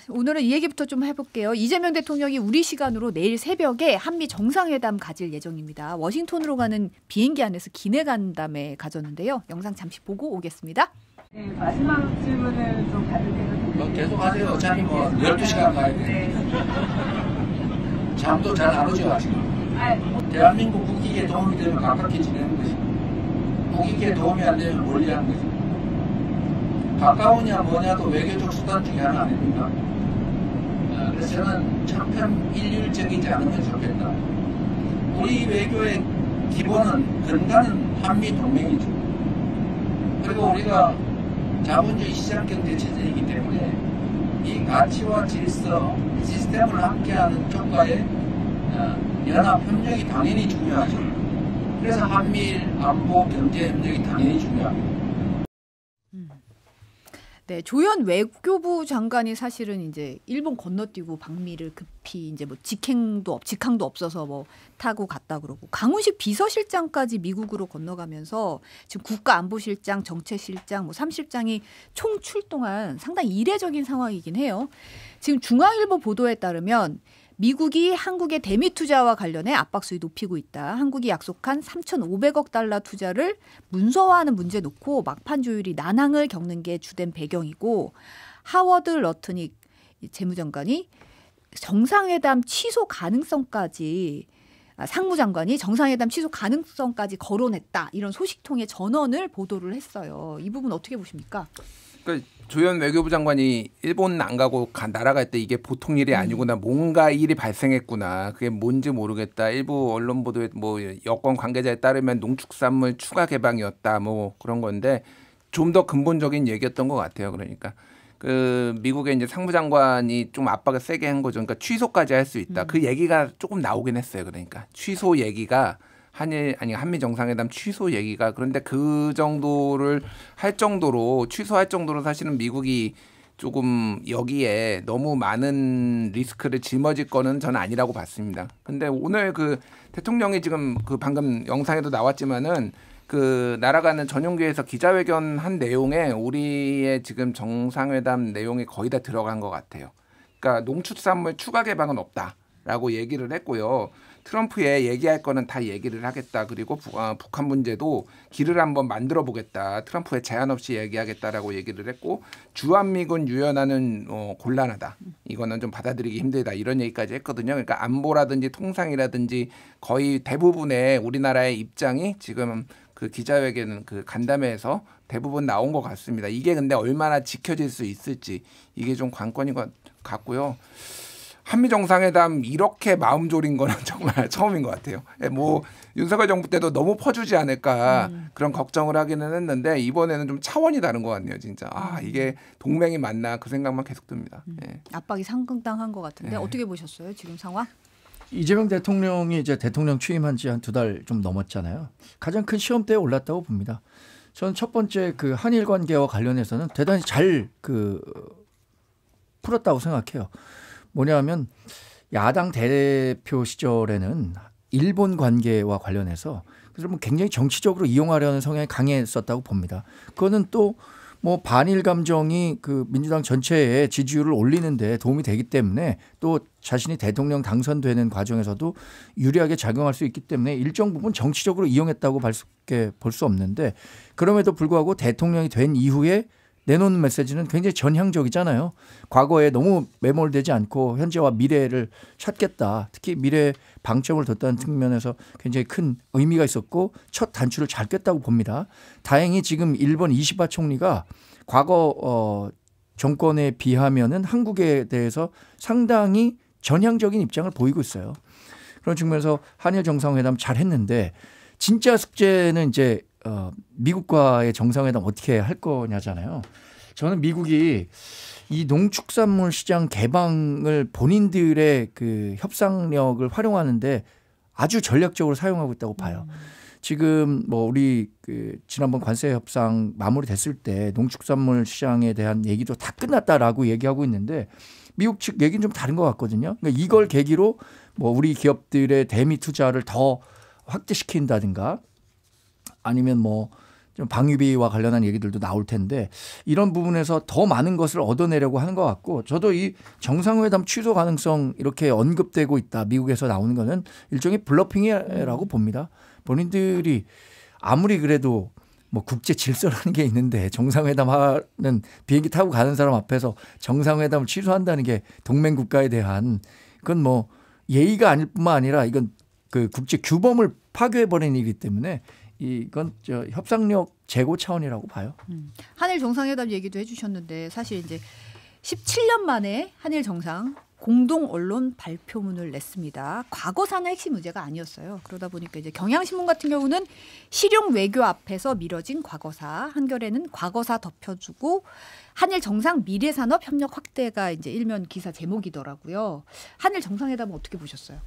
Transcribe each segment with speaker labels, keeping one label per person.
Speaker 1: 오늘은 이 얘기부터 좀 해볼게요. 이재명 대통령이 우리 시간으로 내일 새벽에 한미 정상회담 가질 예정입니다. 워싱턴으로 가는 비행기 안에서 기내간담회 가졌는데요. 영상 잠시 보고 오겠습니다.
Speaker 2: 네, 마지막 질문을 좀 가져도
Speaker 3: 계속 하세요. 어차피 뭐 12시간 가야 돼. 잠도 잘 안 오죠, 아직. 대한민국 국익에 도움이 되면 가깝게 지내는 거지. 국익에 도움이 안 되면 멀리하는 거지. 가까우냐 뭐냐도 외교적 수단 중에 하나 아닙니까? 그래서 저는 천편일률적이지 않으면 좋겠다. 우리 외교의 기본은 근간은 한미 동맹이죠. 그리고 우리가 자본주의 시장경제 체제이기 때문에 이 가치와 질서, 시스템을 함께하는 쪽과의 연합 협력이 당연히 중요하죠. 그래서 한미일 안보 경제 협력이 당연히 중요합니다.
Speaker 1: 네, 조현 외교부 장관이 사실은 이제 일본 건너뛰고 방미를 급히 이제 뭐 직항도 없어서 뭐 타고 갔다 그러고 강훈식 비서실장까지 미국으로 건너가면서 지금 국가안보실장, 정책실장, 뭐 3실장이 총 출동한 상당히 이례적인 상황이긴 해요. 지금 중앙일보 보도에 따르면 미국이 한국의 대미 투자와 관련해 압박 수위 높이고 있다. 한국이 약속한 3,500억 달러 투자를 문서화하는 문제 놓고 막판 조율이 난항을 겪는 게 주된 배경이고 하워드 러트닉 재무장관이 정상회담 취소 가능성까지 상무장관이 정상회담 취소 가능성까지 거론했다. 이런 소식통의 전언을 보도를 했어요. 이 부분 어떻게 보십니까?
Speaker 4: 그러니까 조현 외교부 장관이 일본 안 가고 날아갈 때 이게 보통 일이 아니구나. 뭔가 일이 발생했구나. 그게 뭔지 모르겠다. 일부 언론 보도에 뭐 여권 관계자에 따르면 농축산물 추가 개방이었다. 뭐 그런 건데 좀 더 근본적인 얘기였던 것 같아요. 그러니까 그 미국의 이제 상무장관이 좀 압박을 세게 한 거죠. 그러니까 취소까지 할 수 있다. 그 얘기가 조금 나오긴 했어요. 그러니까 취소 얘기가 한미 정상회담 취소 얘기가 그런데 그 정도를 할 정도로 취소할 정도로 사실은 미국이 조금 여기에 너무 많은 리스크를 짊어질 거는 저는 아니라고 봤습니다. 근데 오늘 그 대통령이 지금 그 방금 영상에도 나왔지만은 그 날아가는 전용기에서 기자회견 한 내용에 우리의 지금 정상회담 내용이 거의 다 들어간 것 같아요. 그러니까 농축산물 추가 개방은 없다라고 얘기를 했고요. 트럼프에 얘기할 거는 다 얘기를 하겠다. 그리고 북한 문제도 길을 한번 만들어 보겠다. 트럼프에 제한 없이 얘기하겠다라고 얘기를 했고 주한미군 유연화는 곤란하다. 이거는 좀 받아들이기 힘들다. 이런 얘기까지 했거든요. 그러니까 안보라든지 통상이라든지 거의 대부분의 우리나라의 입장이 지금 그 기자회견 그 간담회에서 대부분 나온 것 같습니다. 이게 근데 얼마나 지켜질 수 있을지 이게 좀 관건인 것 같고요. 한미 정상회담 이렇게 마음 졸인 거는 정말 처음인 것 같아요. 뭐 윤석열 정부 때도 너무 퍼주지 않을까 그런 걱정을 하기는 했는데 이번에는 좀 차원이 다른 것 같네요. 진짜 이게 동맹이 맞나 그 생각만 계속 듭니다. 예.
Speaker 1: 압박이 상당한 것 같은데 어떻게 보셨어요? 지금 상황?
Speaker 5: 이재명 대통령이 이제 대통령 취임한 지 한 2달 좀 넘었잖아요. 가장 큰 시험대에 올랐다고 봅니다. 저는 첫 번째 그 한일 관계와 관련해서는 대단히 잘 풀었다고 생각해요. 뭐냐면 야당 대표 시절에는 일본 관계와 관련해서 그래서 굉장히 정치적으로 이용하려는 성향이 강했었다고 봅니다. 그거는 또 뭐 반일 감정이 그 민주당 전체의 지지율을 올리는 데 도움이 되기 때문에 또 자신이 대통령 당선되는 과정에서도 유리하게 작용할 수 있기 때문에 일정 부분 정치적으로 이용했다고 볼 수 없는데 그럼에도 불구하고 대통령이 된 이후에 내놓는 메시지는 굉장히 전향적이잖아요. 과거에 너무 매몰되지 않고 현재와 미래를 찾겠다. 특히 미래에 방점을 뒀다는 측면에서 굉장히 큰 의미가 있었고 첫 단추를 잘 꼈다고 봅니다. 다행히 지금 일본 이시바 총리가 과거 정권에 비하면은 한국에 대해서 상당히 전향적인 입장을 보이고 있어요. 그런 측면에서 한일 정상회담 잘 했는데 진짜 숙제는 이제 미국과의 정상회담 어떻게 할 거냐잖아요. 저는 미국이 이 농축산물 시장 개방을 본인들의 그 협상력을 활용하는데 아주 전략적으로 사용하고 있다고 봐요. 지금 뭐 우리 그 지난번 관세 협상 마무리됐을 때 농축산물 시장에 대한 얘기도 다 끝났다라고 얘기하고 있는데 미국 측 얘기는 좀 다른 것 같거든요. 그러니까 이걸 계기로 뭐 우리 기업들의 대미 투자를 더 확대시킨다든가 아니면 뭐 좀 방위비와 관련한 얘기들도 나올 텐데 이런 부분에서 더 많은 것을 얻어내려고 하는 것 같고 저도 이 정상회담 취소 가능성 이렇게 언급되고 있다. 미국에서 나오는 거는 일종의 블러핑이라고 봅니다. 본인들이 아무리 그래도 뭐 국제 질서라는 게 있는데 정상회담 하는 비행기 타고 가는 사람 앞에서 정상회담을 취소한다는 게 동맹 국가에 대한 그건 뭐 예의가 아닐 뿐만 아니라 이건 그 국제 규범을 파괴해버리는 일이기 때문에 이건 저 협상력 제고 차원이라고 봐요.
Speaker 1: 한일 정상회담 얘기도 해주셨는데 사실 이제 17년 만에 한일 정상 공동 언론 발표문을 냈습니다. 과거사나 핵심 문제가 아니었어요. 그러다 보니까 이제 경향신문 같은 경우는 실용 외교 앞에서 미뤄진 과거사, 한겨레는 과거사 덮여주고 한일 정상 미래산업 협력 확대가 이제 일면 기사 제목이더라고요. 한일 정상회담은 어떻게 보셨어요?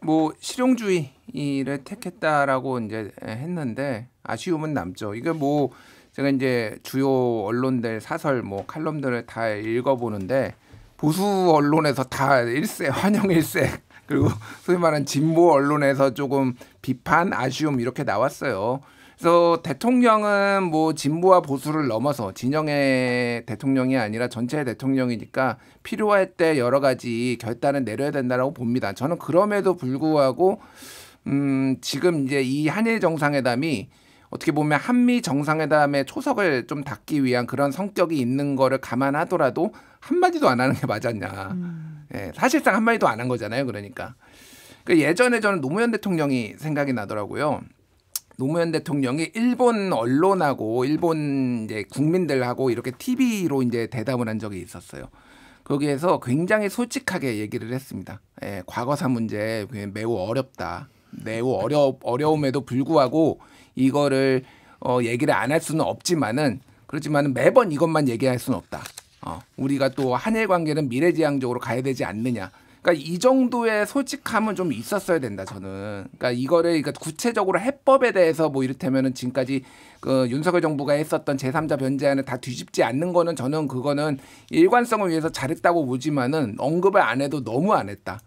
Speaker 4: 뭐 실용주의를 택했다라고 이제 했는데 아쉬움은 남죠. 이게 뭐 제가 이제 주요 언론들 사설 뭐 칼럼들을 다 읽어보는데 보수 언론에서 다 일색 환영 일색 그리고 소위 말하는 진보 언론에서 조금 비판 아쉬움 이렇게 나왔어요. 그래서 대통령은 뭐 진보와 보수를 넘어서 진영의 대통령이 아니라 전체의 대통령이니까 필요할 때 여러 가지 결단을 내려야 된다라고 봅니다. 저는 그럼에도 불구하고 지금 이제 이 한일 정상회담이 어떻게 보면 한미 정상회담의 초석을 좀 닫기 위한 그런 성격이 있는 거를 감안하더라도 한마디도 안 하는 게 맞았냐. 예, 사실상 한마디도 안 한 거잖아요. 그러니까 예전에 저는 노무현 대통령이 생각이 나더라고요. 노무현 대통령이 일본 언론하고 일본 이제 국민들하고 이렇게 TV로 이제 대담을 한 적이 있었어요. 거기에서 굉장히 솔직하게 얘기를 했습니다. 예, 과거사 문제 매우 어렵다. 매우 어려움에도 불구하고 이거를 얘기를 안 할 수는 없지만은 그렇지만은 매번 이것만 얘기할 수는 없다. 우리가 또 한일 관계는 미래지향적으로 가야 되지 않느냐. 그러니까 이 정도의 솔직함은 좀 있었어야 된다 저는. 그러니까 이거를 구체적으로 해법에 대해서 뭐 이를테면은 지금까지 그 윤석열 정부가 했었던 제3자 변제안을 다 뒤집지 않는 거는 저는 그거는 일관성을 위해서 잘했다고 보지만은 언급을 안 해도 너무 안 했다.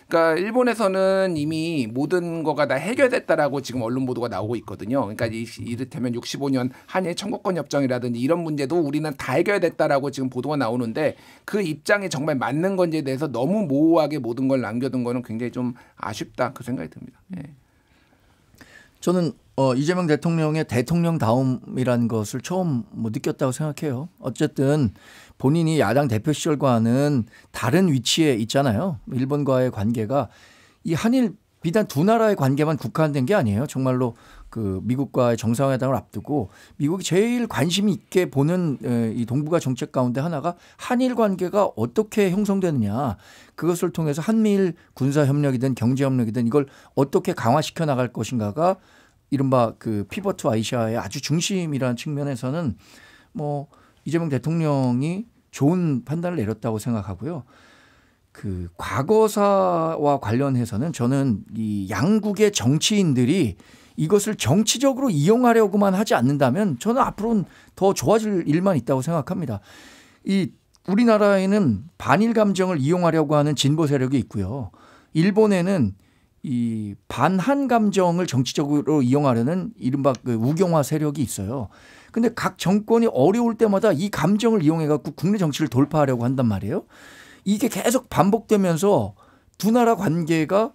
Speaker 4: 그러니까 일본에서는 이미 모든 거가 다 해결됐다라고 지금 언론 보도가 나오고 있거든요. 그러니까 이를테면 65년 한일 청구권 협정이라든지 이런 문제도 우리는 다 해결됐다라고 지금 보도가 나오는데 그 입장이 정말 맞는 건지에 대해서 너무 모호하게 모든 걸 남겨둔 거는 굉장히 좀 아쉽다 그 생각이 듭니다. 예.
Speaker 5: 저는 이재명 대통령의 대통령다움이라는 것을 처음 느꼈다고 생각해요. 어쨌든 본인이 야당 대표 시절과는 다른 위치에 있잖아요. 일본과의 관계가 이 한일 비단 두 나라의 관계만 국한된 게 아니에요. 정말로 그 미국과의 정상회담을 앞두고 미국이 제일 관심 있게 보는 이 동북아 정책 가운데 하나가 한일 관계가 어떻게 형성되느냐. 그것을 통해서 한미일 군사협력이든 경제협력이든 이걸 어떻게 강화시켜 나갈 것인가가 이른바 그 피벗 아시아의 아주 중심이라는 측면에서는 뭐 이재명 대통령이 좋은 판단을 내렸다고 생각하고요. 그 과거사와 관련해서는 저는 이 양국의 정치인들이 이것을 정치적으로 이용하려고만 하지 않는다면 저는 앞으로는 더 좋아질 일만 있다고 생각합니다. 이 우리나라에는 반일 감정을 이용하려고 하는 진보 세력이 있고요. 일본에는 이 반한 감정을 정치적으로 이용하려는 이른바 그 우경화 세력이 있어요. 근데 각 정권이 어려울 때마다 이 감정을 이용해 갖고 국내 정치를 돌파하려고 한단 말이에요. 이게 계속 반복되면서 두 나라 관계가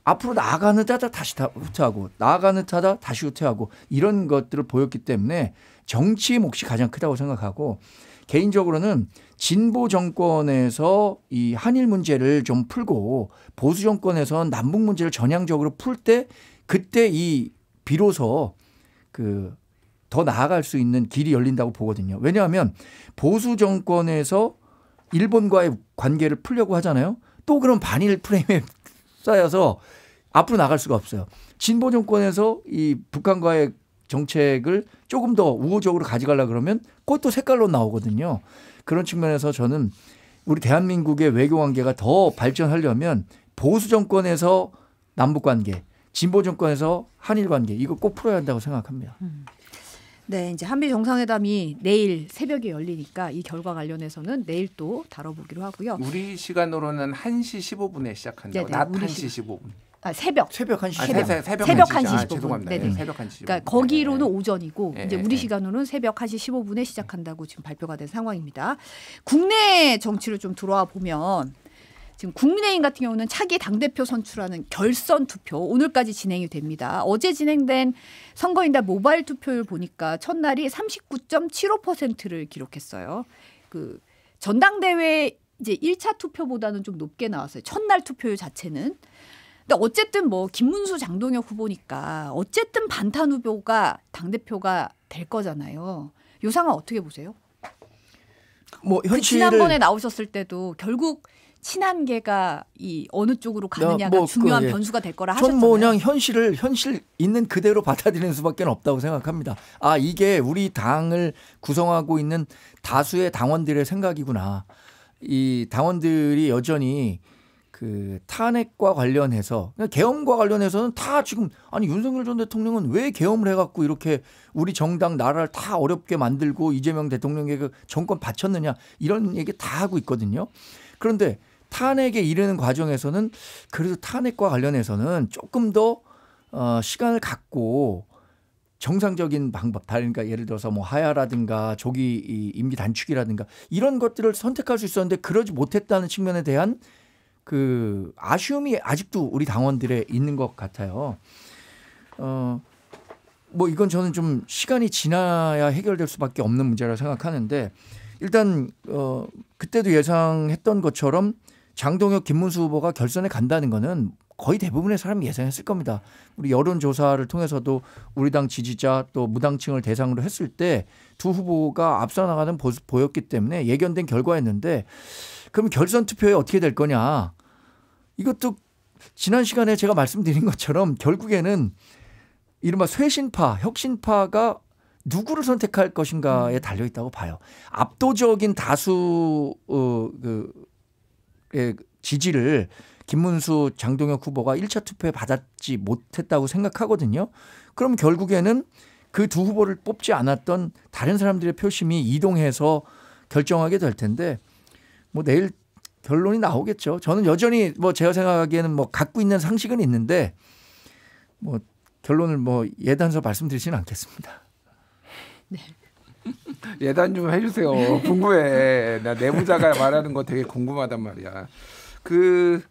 Speaker 5: 앞으로 나아가는 타다 다시 후퇴하고 나아가는 타다 다시 후퇴하고 이런 것들을 보였기 때문에 정치의 몫이 가장 크다고 생각하고 개인적으로는 진보 정권에서 이 한일 문제를 좀 풀고 보수 정권에서는 남북 문제를 전향적으로 풀 때 그때 이 비로소 그 더 나아갈 수 있는 길이 열린다고 보거든요. 왜냐하면 보수 정권에서 일본과의 관계를 풀려고 하잖아요. 또 그런 반일 프레임에 쌓여서 앞으로 나갈 수가 없어요. 진보 정권에서 이 북한과의 정책을 조금 더 우호적으로 가져가려고 그러면 그것도 색깔로 나오거든요. 그런 측면에서 저는 우리 대한민국의 외교 관계가 더 발전하려면 보수 정권에서 남북 관계, 진보 정권에서 한일 관계 이거 꼭 풀어야 한다고 생각합니다.
Speaker 1: 네, 이제 한미 정상회담이 내일 새벽에 열리니까 이 결과 관련해서는 내일 또 다뤄보기로 하고요.
Speaker 4: 우리 시간으로는 1시 15분에 시작한다고.
Speaker 1: 네네,
Speaker 4: 낮
Speaker 1: 우리
Speaker 4: 1시 15분.
Speaker 1: 새벽
Speaker 5: 1시
Speaker 1: 새벽 1시 15분.
Speaker 4: 죄송합니다.
Speaker 1: 네네.
Speaker 4: 새벽 1시 15분.
Speaker 1: 그러니까 거기로는 오전이고
Speaker 4: 네.
Speaker 1: 이제 우리 시간으로는 새벽 1시 15분에 시작한다고 지금 발표가 된 상황입니다. 국내 정치를 좀 들어와 보면 지금 국민의힘 같은 경우는 차기 당대표 선출하는 결선 투표 오늘까지 진행이 됩니다. 어제 진행된 선거인단 모바일 투표율 보니까 첫날이 39.75%를 기록했어요. 그 전당대회 이제 1차 투표보다는 좀 높게 나왔어요. 첫날 투표율 자체는. 근데 어쨌든 뭐 김문수 장동혁 후보니까 어쨌든 반탄 후보가 당대표가 될 거잖아요. 요 상황 어떻게 보세요?
Speaker 5: 뭐
Speaker 1: 그
Speaker 5: 현실을
Speaker 1: 지난번에 나오셨을 때도 결국 친한계가 이 어느 쪽으로 가느냐가
Speaker 5: 뭐
Speaker 1: 중요한
Speaker 5: 예.
Speaker 1: 변수가 될 거라
Speaker 5: 전
Speaker 1: 하셨잖아요.
Speaker 5: 뭐 그냥 현실 있는 그대로 받아들이는 수밖에 없다고 생각합니다. 아 이게 우리 당을 구성하고 있는 다수의 당원들의 생각이구나. 이 당원들이 여전히 그 탄핵과 관련해서 계엄과 관련해서는 다 지금 아니 윤석열 전 대통령은 왜 계엄을 해갖고 이렇게 우리 정당 나라를 다 어렵게 만들고 이재명 대통령에게 그 정권 바쳤느냐 이런 얘기 다 하고 있거든요. 그런데 탄핵에 이르는 과정에서는 그래도 탄핵과 관련해서는 조금 더 시간을 갖고 정상적인 방법, 그러니까 예를 들어서 뭐 하야라든가 조기 임기 단축이라든가 이런 것들을 선택할 수 있었는데 그러지 못했다는 측면에 대한 그 아쉬움이 아직도 우리 당원들에 있는 것 같아요. 뭐 이건 저는 좀 시간이 지나야 해결될 수밖에 없는 문제라고 생각하는데 일단 그때도 예상했던 것처럼 장동혁 김문수 후보가 결선에 간다는 거는 거의 대부분의 사람이 예상했을 겁니다. 우리 여론조사를 통해서도 우리 당 지지자 또 무당층을 대상으로 했을 때 두 후보가 앞서 나가는 모습 보였기 때문에 예견된 결과였는데 그럼 결선 투표에 어떻게 될 거냐. 이것도 지난 시간에 제가 말씀드린 것처럼 결국에는 이른바 쇄신파, 혁신파가 누구를 선택할 것인가에 달려 있다고 봐요. 압도적인 다수 지지를 김문수 장동혁 후보가 1차 투표에 받았지 못했다고 생각하거든요. 그럼 결국에는 그 두 후보를 뽑지 않았던 다른 사람들의 표심이 이동해서 결정하게 될 텐데 뭐 내일 결론이 나오겠죠. 저는 여전히 뭐 제가 생각하기에는 뭐 갖고 있는 상식은 있는데 뭐 결론을 뭐 예단서 말씀드리지는 않겠습니다.
Speaker 1: 네.
Speaker 4: 예단 좀 해주세요. 궁금해. 나 내부자가 말하는 거 되게 궁금하단 말이야. 그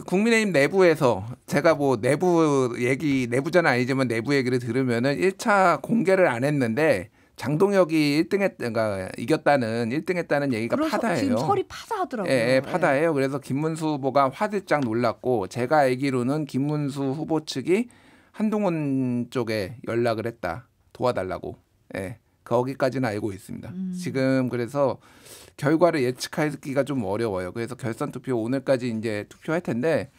Speaker 4: 국민의힘 내부에서 제가 뭐 내부자는 아니지만 내부 얘기를 들으면은 1차 공개를 안 했는데 장동혁이 1등했다가 이겼다는 1등했다는 얘기가 파다예요.
Speaker 1: 지금 설이 파다하더라고요.
Speaker 4: 예, 파다예요. 그래서 김문수 후보가 화들짝 놀랐고 제가 알기로는 김문수 후보 측이 한동훈 쪽에 연락을 했다. 도와달라고. 예. 거기까지는 알고 있습니다. 지금 그래서 결과를 예측하기가 좀 어려워요. 그래서 결선 투표 오늘까지 이제 투표할 텐데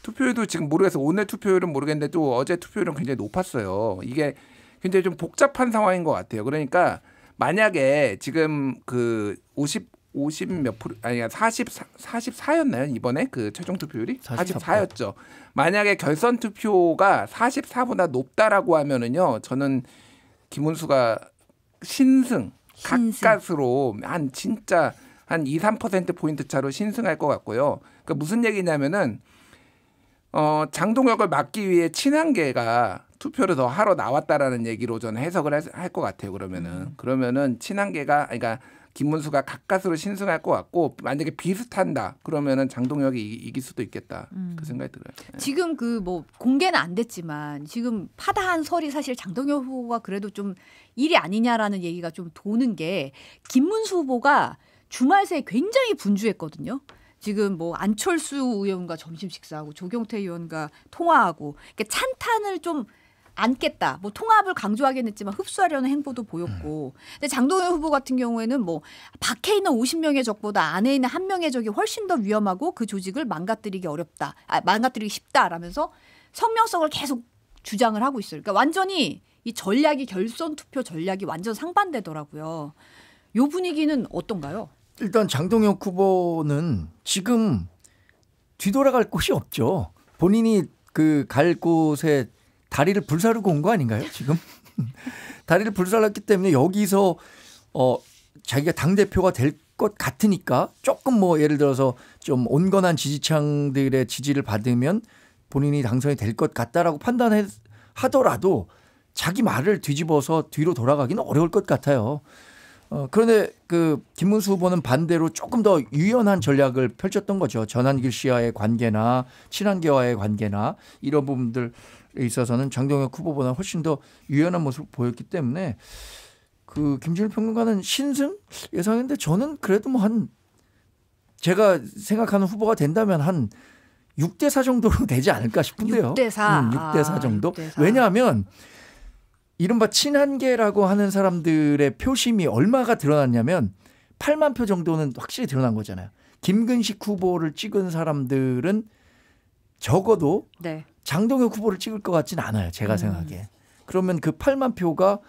Speaker 4: 투표율도 지금 모르겠어요. 오늘 투표율은 모르겠는데 또 어제 투표율은 굉장히 높았어요. 이게 굉장히 좀 복잡한 상황인 것 같아요. 그러니까 만약에 지금 그 50 몇 프로 아니 44였나요? 이번에 그 최종 투표율이 44였죠. 만약에 결선 투표가 44보다 높다라고 하면은요. 저는 김문수가 신승 가까스로 한 진짜 한 2~3% 포인트 차로 신승할 것 같고요. 그러니까 무슨 얘기냐면은 장동혁을 막기 위해 친한계가 투표를 더 하러 나왔다라는 얘기로 저는 해석을 할 것 같아요. 그러면은 친한계가 그러니까 김문수가 가까스로 신승할 것 같고 만약에 비슷한다 그러면은 장동혁이 이길 수도 있겠다 그 생각이 들어요. 네.
Speaker 1: 지금 그 뭐 공개는 안 됐지만 지금 파다한 설이 사실 장동혁 후보가 그래도 좀 일이 아니냐라는 얘기가 좀 도는 게 김문수 후보가 주말 새에 굉장히 분주했거든요. 지금 뭐 안철수 의원과 점심 식사하고 조경태 의원과 통화하고 그러니까 찬탄을 좀 않겠다. 뭐 통합을 강조하긴 했지만 흡수하려는 행보도 보였고. 근데 장동혁 후보 같은 경우에는 뭐 밖에 있는 50명의 적보다 안에 있는 1명의 적이 훨씬 더 위험하고 그 조직을 망가뜨리기 어렵다. 망가뜨리기 쉽다라면서 성명성을 계속 주장을 하고 있어요. 그러니까 완전히 이 전략이 결선 투표 전략이 완전 상반되더라고요. 요 분위기는 어떤가요?
Speaker 5: 일단 장동혁 후보는 지금 뒤돌아갈 곳이 없죠. 본인이 그 갈 곳에 다리를 불사르고 온 거 아닌가요? 지금 다리를 불살랐기 때문에 여기서 자기가 당대표가 될 것 같으니까 조금 뭐 예를 들어서 좀 온건한 지지층들의 지지를 받으면 본인이 당선이 될 것 같다라고 판단하더라도 자기 말을 뒤집어서 뒤로 돌아가기는 어려울 것 같아요. 그런데 그 김문수 후보는 반대로 조금 더 유연한 전략을 펼쳤던 거죠. 전한길 씨와의 관계나 친한계와의 관계나 이런 부분들에 있어서는 장동혁 후보보다 훨씬 더 유연한 모습을 보였기 때문에 그 김준일 평론가는 신승 예상했는데 저는 그래도 뭐 한 제가 생각하는 후보가 된다면 한 6대4 정도로 되지 않을까 싶은데요.
Speaker 1: 6대4.
Speaker 5: 6대4 정도.
Speaker 1: 6대4.
Speaker 5: 왜냐하면 이른바 친한계라고 하는 사람들의 표심이 얼마가 드러났냐면 8만 표 정도는 확실히 드러난 거잖아요. 김근식 후보를 찍은 사람들은 적어도
Speaker 1: 네.
Speaker 5: 장동혁 후보를 찍을 것 같지는 않아요. 제가 생각에. 그러면 그 8만 표가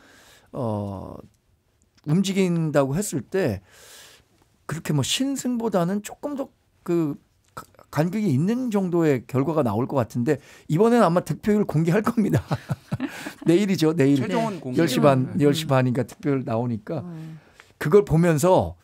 Speaker 5: 움직인다고 했을 때 그렇게 뭐 신승보다는 조금 더 그 간격이 있는 정도의 결과가 나올 것 같은데 이번에는 아마 득표율 공개할 겁니다. 내일이죠. 내일
Speaker 4: 최종은 공개.
Speaker 5: 10시 반이니까 득표율 나오니까 그걸 보면서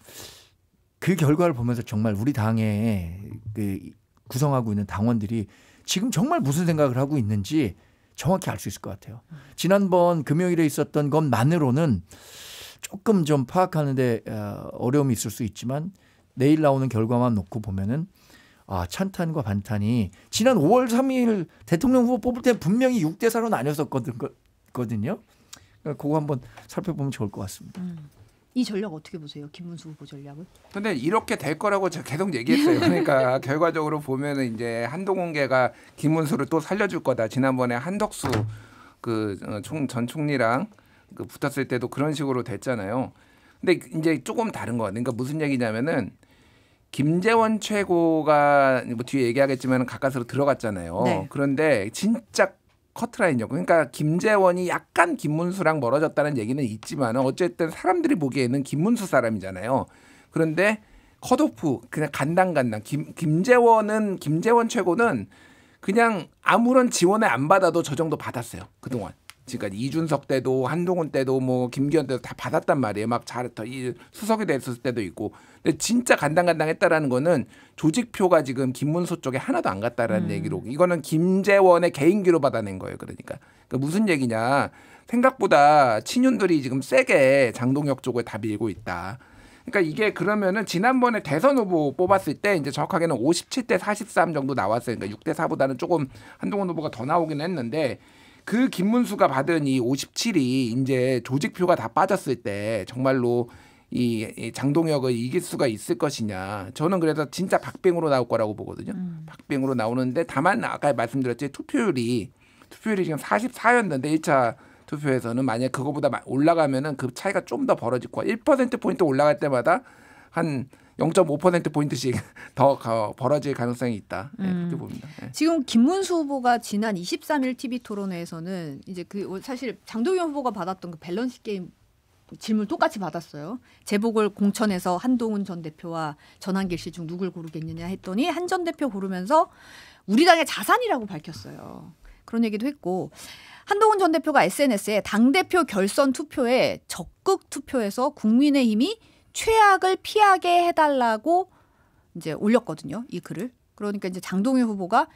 Speaker 5: 그 결과를 보면서 정말 우리 당에 그 구성하고 있는 당원들이 지금 정말 무슨 생각을 하고 있는지 정확히 알 수 있을 것 같아요. 지난번 금요일에 있었던 것만으로는 조금 좀 파악하는데 어려움이 있을 수 있지만 내일 나오는 결과만 놓고 보면은 찬탄과 반탄이 지난 5월 3일 대통령 후보 뽑을 때 분명히 6대4로 나뉘었었거든요. 그거 한번 살펴보면 좋을 것 같습니다.
Speaker 1: 이 전략 어떻게 보세요? 김문수 후보 전략은?
Speaker 4: 근데 이렇게 될 거라고 제가 계속 얘기했어요. 그러니까 결과적으로 보면은 이제 한동훈계가 김문수를 또 살려줄 거다. 지난번에 한덕수 전 총리랑 붙었을 때도 그런 식으로 됐잖아요. 근데 이제 조금 다른 거. 그러니까 무슨 얘기냐면은 김재원 최고가 뭐 뒤에 얘기하겠지만 가까스로 들어갔잖아요.
Speaker 1: 네.
Speaker 4: 그런데 진짜 커트라인이었고, 그러니까 김재원이 약간 김문수랑 멀어졌다는 얘기는 있지만 어쨌든 사람들이 보기에는 김문수 사람이잖아요. 그런데 컷오프 그냥 간당간당. 김재원 최고는 그냥 아무런 지원을 안 받아도 저 정도 받았어요. 그동안. 그러니까 이준석 때도 한동훈 때도 뭐 김기현 때도 다 받았단 말이에요. 막 수석이 됐을 때도 있고. 근데 진짜 간당간당했다라는 거는 조직표가 지금 김문수 쪽에 하나도 안 갔다라는 얘기로. 이거는 김재원의 개인기로 받아낸 거예요. 그러니까 무슨 얘기냐. 생각보다 친윤들이 지금 세게 장동혁 쪽을 다 밀고 있다. 그러니까 이게 그러면은 지난번에 대선 후보 뽑았을 때 이제 정확하게는 57대 43 정도 나왔어요. 그러니까 6대 4보다는 조금 한동훈 후보가 더 나오긴 했는데 그 김문수가 받은 이 57이 이제 조직표가 다 빠졌을 때 정말로 이 장동혁을 이길 수가 있을 것이냐. 저는 그래서 진짜 박빙으로 나올 거라고 보거든요. 박빙으로 나오는데 다만 아까 말씀드렸지 투표율이 지금 44였는데 1차 투표에서는 만약 그거보다 올라가면은 그 차이가 좀 더 벌어질 거야. 1%포인트 올라갈 때마다 한 0.5%포인트씩 더 벌어질 가능성이 있다. 네, 그렇게 봅니다. 네.
Speaker 1: 지금 김문수 후보가 지난 23일 TV 토론회에서는 이제 사실 장동혁 후보가 받았던 그 밸런스 게임 질문 똑같이 받았어요. 제복을 공천해서 한동훈 전 대표와 전한길 씨 중 누굴 고르겠느냐 했더니 한 전 대표 고르면서 우리 당의 자산이라고 밝혔어요. 그런 얘기도 했고 한동훈 전 대표가 SNS에 당대표 결선 투표에 적극 투표해서 국민의힘이 최악을 피하게 해달라고 이제 올렸거든요. 이 글을. 그러니까 이제 장동혁 후보가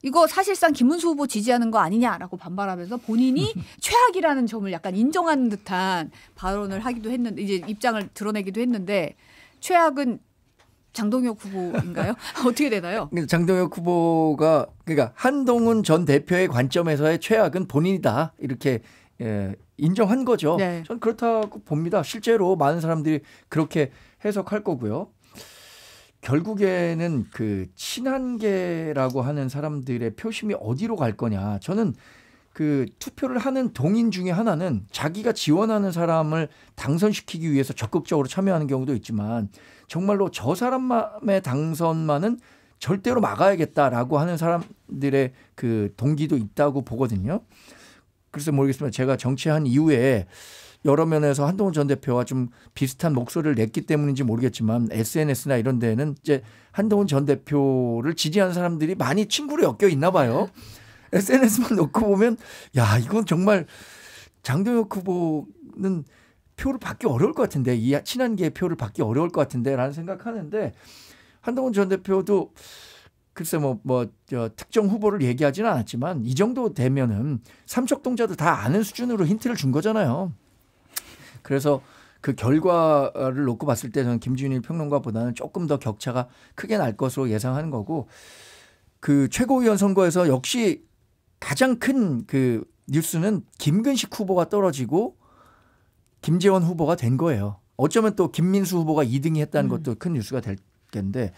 Speaker 1: 이거 사실상 김문수 후보 지지하는 거 아니냐라고 반발하면서 본인이 최악이라는 점을 약간 인정하는 듯한 발언을 하기도 했는데 이제 입장을 드러내기도 했는데 최악은 장동혁 후보인가요? 어떻게 되나요?
Speaker 5: 장동혁 후보가 그러니까 한동훈 전 대표의 관점에서의 최악은 본인이다 이렇게 인정한 거죠.
Speaker 1: 네.
Speaker 5: 전 그렇다고 봅니다. 실제로 많은 사람들이 그렇게 해석할 거고요. 결국에는 그 친한계라고 하는 사람들의 표심이 어디로 갈 거냐. 저는 그 투표를 하는 동인 중에 하나는 자기가 지원하는 사람을 당선시키기 위해서 적극적으로 참여하는 경우도 있지만 정말로 저 사람의 당선만은 절대로 막아야겠다라고 하는 사람들의 그 동기도 있다고 보거든요. 그래서 모르겠지만 제가 정치한 이후에 여러 면에서 한동훈 전 대표와 좀 비슷한 목소리를 냈기 때문인지 모르겠지만 SNS나 이런 데는 이제 한동훈 전 대표를 지지하는 사람들이 많이 친구로 엮여 있나 봐요. SNS만 놓고 보면 야 이건 정말 장동혁 후보는 표를 받기 어려울 것 같은데 이 친한계의 표를 받기 어려울 것 같은데 라는 생각하는데 한동훈 전 대표도 글쎄 특정 후보를 얘기하지는 않았지만 이 정도 되면은 삼척동자도 다 아는 수준으로 힌트를 준 거잖아요. 그래서 그 결과를 놓고 봤을 때 저는 김준일 평론가보다는 조금 더 격차가 크게 날 것으로 예상하는 거고 그 최고위원 선거에서 역시 가장 큰 그 뉴스는 김근식 후보가 떨어지고 김재원 후보가 된 거예요. 어쩌면 또 김민수 후보가 2등이 했다는 것도 큰 뉴스가 될 텐데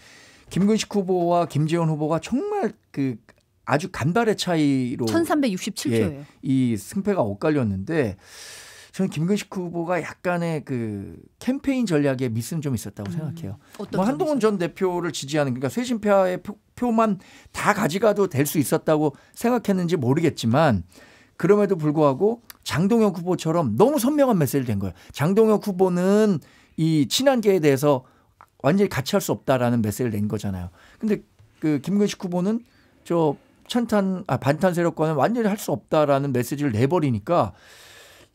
Speaker 5: 김근식 후보와 김재원 후보가 정말 그 아주 간발의 차이로
Speaker 1: 1367표예요.
Speaker 5: 이 승패가 엇갈렸는데 저는 김근식 후보가 약간의 그 캠페인 전략에 미스는 좀 있었다고 생각해요. 한동훈 전 대표를 지지하는 그러니까 쇄신파의 표만 다 가져가도 될 수 있었다고 생각했는지 모르겠지만 그럼에도 불구하고 장동혁 후보처럼 너무 선명한 메시지를 낸 거예요. 장동혁 후보는 이 친한계에 대해서 완전히 같이 할 수 없다라는 메시지를 낸 거잖아요. 근데 그 김근식 후보는 저 반탄 세력과는 완전히 할 수 없다라는 메시지를 내버리니까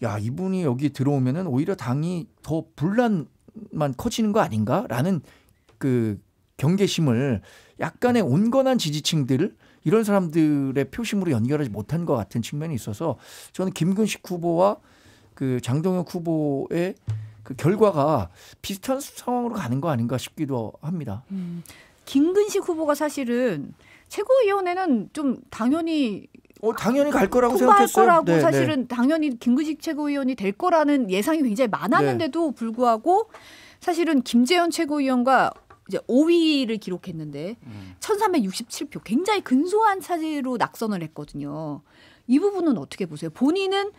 Speaker 5: 야, 이분이 여기 들어오면은 오히려 당이 더 분란만 커지는 거 아닌가라는 그 경계심을 약간의 온건한 지지층들 이런 사람들의 표심으로 연결하지 못한 것 같은 측면이 있어서 저는 김근식 후보와 그 장동혁 후보의 그 결과가 비슷한 상황으로 가는 거 아닌가 싶기도 합니다.
Speaker 1: 김근식 후보가 사실은 최고위원회는 좀 당연히
Speaker 5: 갈 거라고
Speaker 1: 통과할
Speaker 5: 생각했어요.
Speaker 1: 거라고 사실은 당연히 김근식 최고위원이 될 거라는 예상이 굉장히 많았는데도 불구하고 사실은 김재현 최고위원과 이제 5위를 기록했는데 1367표 굉장히 근소한 차지로 낙선을 했거든요. 이 부분은 어떻게 보세요? 본인은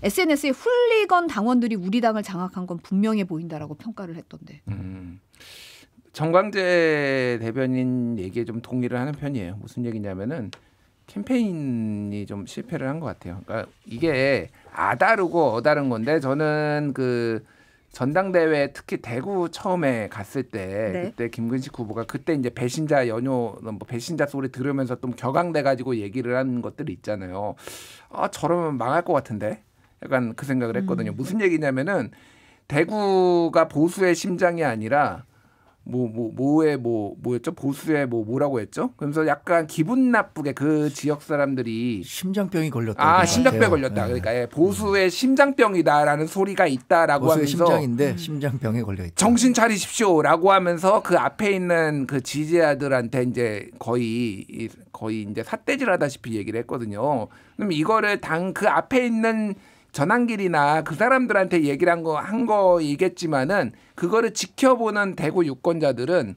Speaker 1: SNS에 훌리건 당원들이 우리 당을 장악한 건 분명해 보인다라고 평가를 했던데.
Speaker 4: 정광재 대변인 얘기에 좀 동의를 하는 편이에요. 무슨 얘기냐면은 캠페인이 좀 실패를 한 것 같아요. 그러니까 이게 아다르고 어다른 건데 저는 그 전당대회 특히 대구 처음에 갔을 때 그때 김근식 후보가 그때 이제 배신자 연호 배신자 소리 들으면서 좀 격앙돼 가지고 얘기를 한 것들이 있잖아요. 저러면 망할 것 같은데 약간 그 생각을 했거든요. 무슨 얘기냐면은 대구가 보수의 심장이 아니라 뭐였죠? 보수의 뭐라고 했죠? 그러면서 약간 기분 나쁘게 그 지역 사람들이
Speaker 5: 심장병이 걸렸다.
Speaker 4: 심장병 걸렸다. 그러니까 보수의 심장병이다라는 소리가 있다라고
Speaker 5: 보수의
Speaker 4: 하면서
Speaker 5: 심장인데 심장병에 걸려 있다.
Speaker 4: 정신 차리십시오라고 하면서 그 앞에 있는 그 지지자들한테 이제 거의 이제 삿대질하다시피 얘기를 했거든요. 그럼 이거를 그 앞에 있는 전환길이나 그 사람들한테 얘기를 한 거이겠지만은 그거를 지켜보는 대구 유권자들은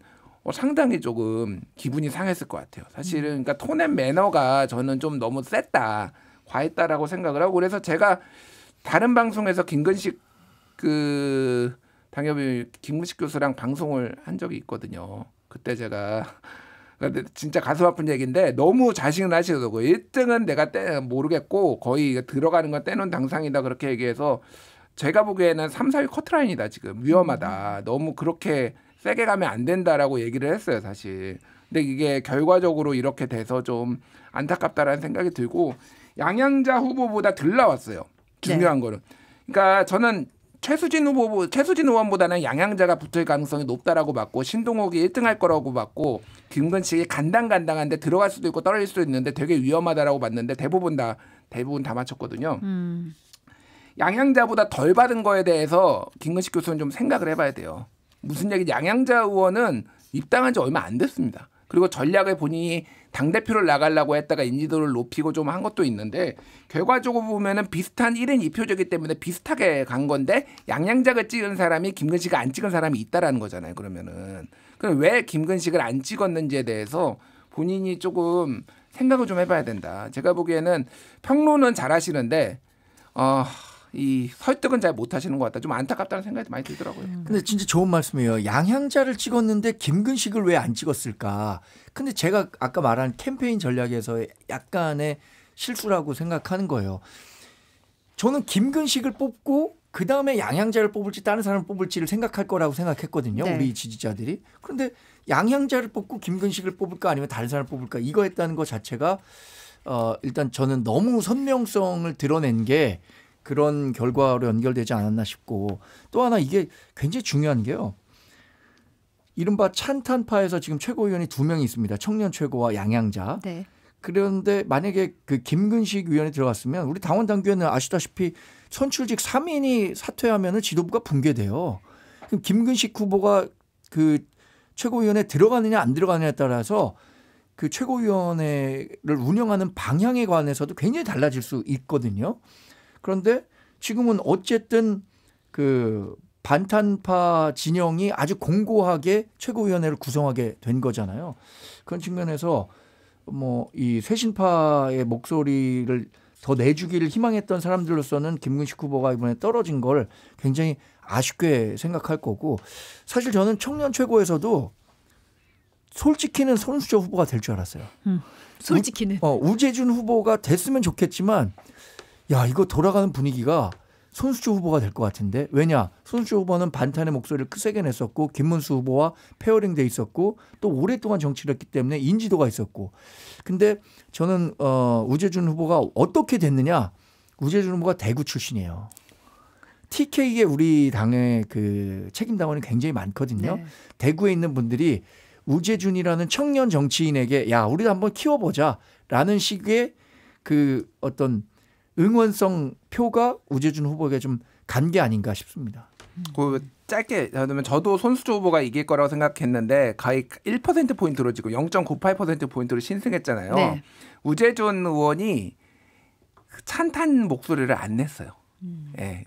Speaker 4: 상당히 조금 기분이 상했을 것 같아요. 사실은 그러니까 톤앤 매너가 저는 좀 너무 셌다, 과했다라고 생각을 하고 그래서 제가 다른 방송에서 김근식 교수랑 방송을 한 적이 있거든요. 그때 제가 진짜 가슴 아픈 얘기인데 너무 자신을 하시더라고요. 1등은 내가 모르겠고 거의 들어가는 건 떼놓은 당상이다 그렇게 얘기해서 제가 보기에는 3, 4위 커트라인이다 지금 위험하다. 너무 그렇게 세게 가면 안 된다라고 얘기를 했어요 사실. 근데 이게 결과적으로 이렇게 돼서 좀 안타깝다라는 생각이 들고 양양자 후보보다 덜 나왔어요. 중요한 거는. 그러니까 저는 최수진 의원보다는 양양자가 붙을 가능성이 높다라고 봤고 신동욱이 1등할 거라고 봤고 김근식이 간당간당한데 들어갈 수도 있고 떨어질 수도 있는데 되게 위험하다라고 봤는데 대부분 다 맞췄거든요. 양양자보다 덜 받은 거에 대해서 김근식 교수는 좀 생각을 해봐야 돼요. 무슨 얘기? 양양자 의원은 입당한 지 얼마 안 됐습니다. 그리고 전략을 본인이 당대표를 나가려고 했다가 인지도를 높이고 좀 한 것도 있는데 결과적으로 보면은 비슷한 1인 2표제이기 때문에 비슷하게 간 건데 양양작을 찍은 사람이 김근식을 안 찍은 사람이 있다라는 거잖아요. 그러면은 그럼 왜 김근식을 안 찍었는지에 대해서 본인이 조금 생각을 좀 해봐야 된다. 제가 보기에는 평론은 잘하시는데 이 설득은 잘 못하시는 것 같다. 좀 안타깝다는 생각이 많이 들더라고요.
Speaker 5: 근데 진짜 좋은 말씀이에요. 양양자를 찍었는데 김근식을 왜 안 찍었을까? 근데 제가 아까 말한 캠페인 전략에서 약간의 실수라고 생각하는 거예요. 저는 김근식을 뽑고 그다음에 양양자를 뽑을지 다른 사람을 뽑을지를 생각할 거라고 생각했거든요.
Speaker 1: 네.
Speaker 5: 우리 지지자들이. 그런데 양양자를 뽑고 김근식을 뽑을까 아니면 다른 사람을 뽑을까 이거 했다는 것 자체가 일단 저는 너무 선명성을 드러낸 게 그런 결과로 연결되지 않았나 싶고 또 하나 이게 굉장히 중요한 게요. 이른바 찬탄파에서 지금 최고위원이 2명이 있습니다. 청년 최고와 양양자.
Speaker 1: 네.
Speaker 5: 그런데 만약에 그 김근식 위원이 들어갔으면 우리 당원 당규에는 아시다시피 선출직 3인이 사퇴하면 지도부가 붕괴돼요. 그럼 김근식 후보가 그 최고위원회에 들어가느냐 안 들어가느냐에 따라서 그 최고위원회를 운영하는 방향에 관해서도 굉장히 달라질 수 있거든요. 그런데 지금은 어쨌든 그 반탄파 진영이 아주 공고하게 최고위원회를 구성하게 된 거잖아요. 그런 측면에서 뭐 이 쇄신파의 목소리를 더 내주기를 희망했던 사람들로서는 김근식 후보가 이번에 떨어진 걸 굉장히 아쉽게 생각할 거고, 사실 저는 청년 최고에서도 솔직히는 손수조 후보가 될 줄 알았어요.
Speaker 1: 솔직히는.
Speaker 5: 우재준 후보가 됐으면 좋겠지만 야, 이거 돌아가는 분위기가 손수조 후보가 될 것 같은데. 왜냐? 손수조 후보는 반탄의 목소리를 세게 냈었고 김문수 후보와 페어링 돼 있었고 또 오랫동안 정치를 했기 때문에 인지도가 있었고. 근데 저는 우재준 후보가 어떻게 됐느냐. 우재준 후보가 대구 출신이에요. TK에 우리 당의 그 책임당원이 굉장히 많거든요.
Speaker 1: 네.
Speaker 5: 대구에 있는 분들이 우재준이라는 청년 정치인에게 야, 우리도 한번 키워보자라는 식의 그 어떤 응원성 표가 우재준 후보에게 좀 간 게 아닌가 싶습니다.
Speaker 4: 그 짧게 하면 저도 손수조 후보가 이길 거라고 생각했는데 거의 1%포인트로 지금 0.98%포인트로 신승했잖아요.
Speaker 1: 네.
Speaker 4: 우재준 의원이 찬탄 목소리를 안 냈어요. 예.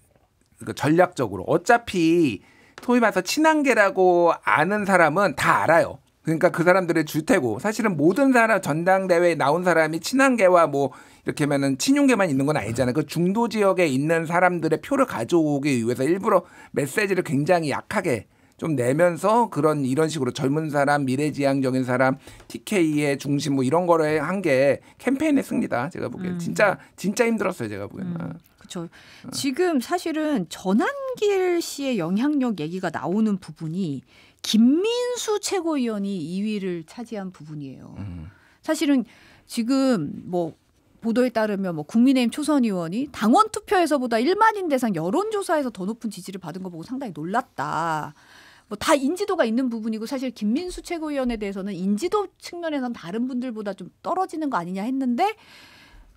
Speaker 4: 그 전략적으로. 어차피 소위 말해서 친한계라고 아는 사람은 다 알아요. 그러니까 그 사람들의 주태고, 사실은 모든 사람 전당대회에 나온 사람이 친한계와 뭐 이렇게 하면은 친윤계만 있는 건 아니잖아요. 그 중도 지역에 있는 사람들의 표를 가져오기 위해서 일부러 메시지를 굉장히 약하게 좀 내면서 이런 식으로 젊은 사람, 미래지향적인 사람, TK의 중심 뭐 이런 거를 한 게 캠페인의 승리다. 제가 보기엔 진짜 힘들었어요. 제가 보기엔.
Speaker 1: 그렇죠. 지금 사실은 전한길 씨의 영향력 얘기가 나오는 부분이 김민수 최고위원이 2위를 차지한 부분이에요. 사실은 지금 뭐 보도에 따르면 뭐 국민의힘 초선 의원이 당원 투표에서보다 1만인 대상 여론조사에서 더 높은 지지를 받은 거 보고 상당히 놀랐다. 뭐 다 인지도가 있는 부분이고, 사실 김민수 최고위원에 대해서는 인지도 측면에서는 다른 분들보다 좀 떨어지는 거 아니냐 했는데,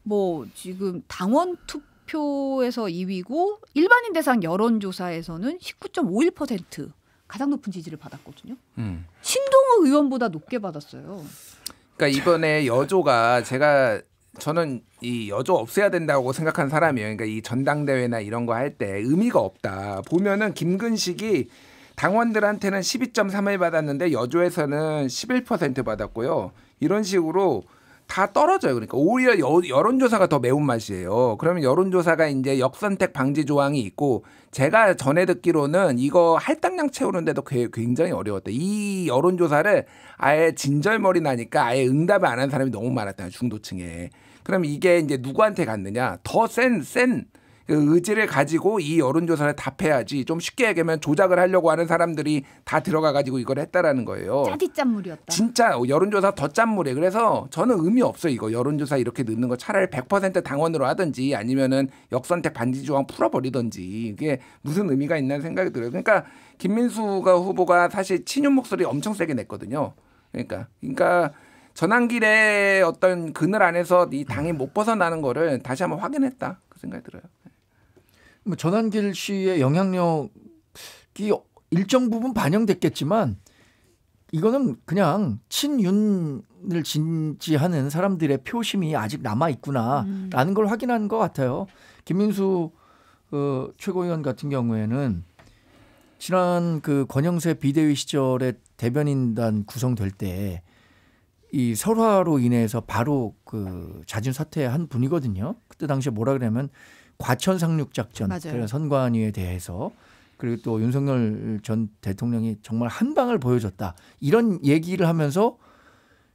Speaker 1: 뭐 지금 당원 투표에서 2위고 일반인 대상 여론조사에서는 19.51% 가장 높은 지지를 받았거든요. 신동우 의원보다 높게 받았어요.
Speaker 4: 그러니까 이번에 여조가 저는 이 여조 없애야 된다고 생각하는 사람이에요. 그러니까 이 전당대회나 이런 거 할 때 의미가 없다. 보면은 김근식이 당원들한테는 12.3을 받았는데 여조에서는 11% 받았고요. 이런 식으로 다 떨어져요. 그러니까 오히려 여론조사가 더 매운맛이에요. 그러면 여론조사가 이제 역선택 방지 조항이 있고, 제가 전에 듣기로는 이거 할당량 채우는데도 굉장히 어려웠다. 이 여론조사를 아예 진절머리 나니까 아예 응답을 안 한 사람이 너무 많았다. 중도층에. 그럼 이게 이제 누구한테 갔느냐? 더 센 그 의지를 가지고 이 여론조사를 답해야지. 좀 쉽게 얘기하면 조작을 하려고 하는 사람들이 다 들어가가지고 이걸 했다라는 거예요.
Speaker 1: 짜릿짠물이었다.
Speaker 4: 진짜 여론조사 더 짠물이에요. 그래서 저는 의미 없어요. 이거 여론조사 이렇게 넣는 거 차라리 100% 당원으로 하든지 아니면은 역선택 반지 조항 풀어버리든지, 이게 무슨 의미가 있나 생각이 들어요. 그러니까 김민수가 후보가 사실 친윤 목소리 엄청 세게 냈거든요. 그러니까 전환길의 어떤 그늘 안에서 이 당이 못 벗어나는 거를 다시 한번 확인했다. 그 생각이 들어요.
Speaker 5: 뭐 전한길 씨의 영향력이 일정 부분 반영됐겠지만 이거는 그냥 친윤을 지지하는 사람들의 표심이 아직 남아 있구나라는 걸 확인한 것 같아요. 김민수 최고위원 같은 경우에는 지난 그 권영세 비대위 시절에 대변인단 구성될 때 이 설화로 인해서 바로 그 자진 사퇴한 분이거든요. 그때 당시에 뭐라 그러냐면 과천 상륙 작전, 선관위에 대해서, 그리고 또 윤석열 전 대통령이 정말 한 방을 보여줬다, 이런 얘기를 하면서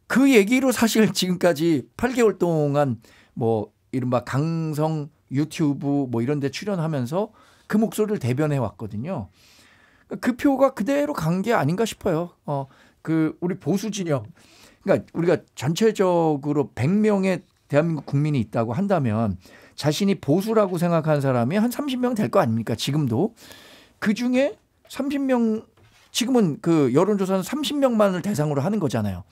Speaker 5: 그 얘기로 사실 지금까지 8개월 동안 뭐 이른바 강성 유튜브 뭐 이런 데 출연하면서 그 목소리를 대변해 왔거든요. 그 표가 그대로 간 게 아닌가 싶어요. 그 우리 보수 진영, 그러니까 우리가 전체적으로 100명의 대한민국 국민이 있다고 한다면 자신이 보수라고 생각하는 사람이 한 30명 될 거 아닙니까? 지금도. 그중에 30명 지금은 그 여론조사는 30명만을 대상으로 하는 거잖아요.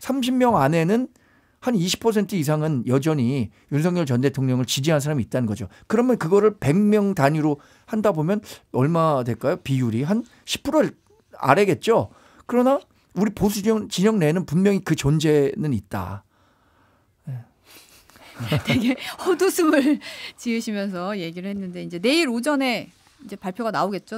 Speaker 5: 30명 안에는 한 20% 이상은 여전히 윤석열 전 대통령을 지지하는 사람이 있다는 거죠. 그러면 그거를 100명 단위로 한다 보면 얼마 될까요? 비율이 한 10% 아래겠죠. 그러나 우리 보수 진영 내에는 분명히 그 존재는 있다.
Speaker 1: 되게 헛웃음을 지으시면서 얘기를 했는데 이제 내일 오전에 이제 발표가 나오겠죠.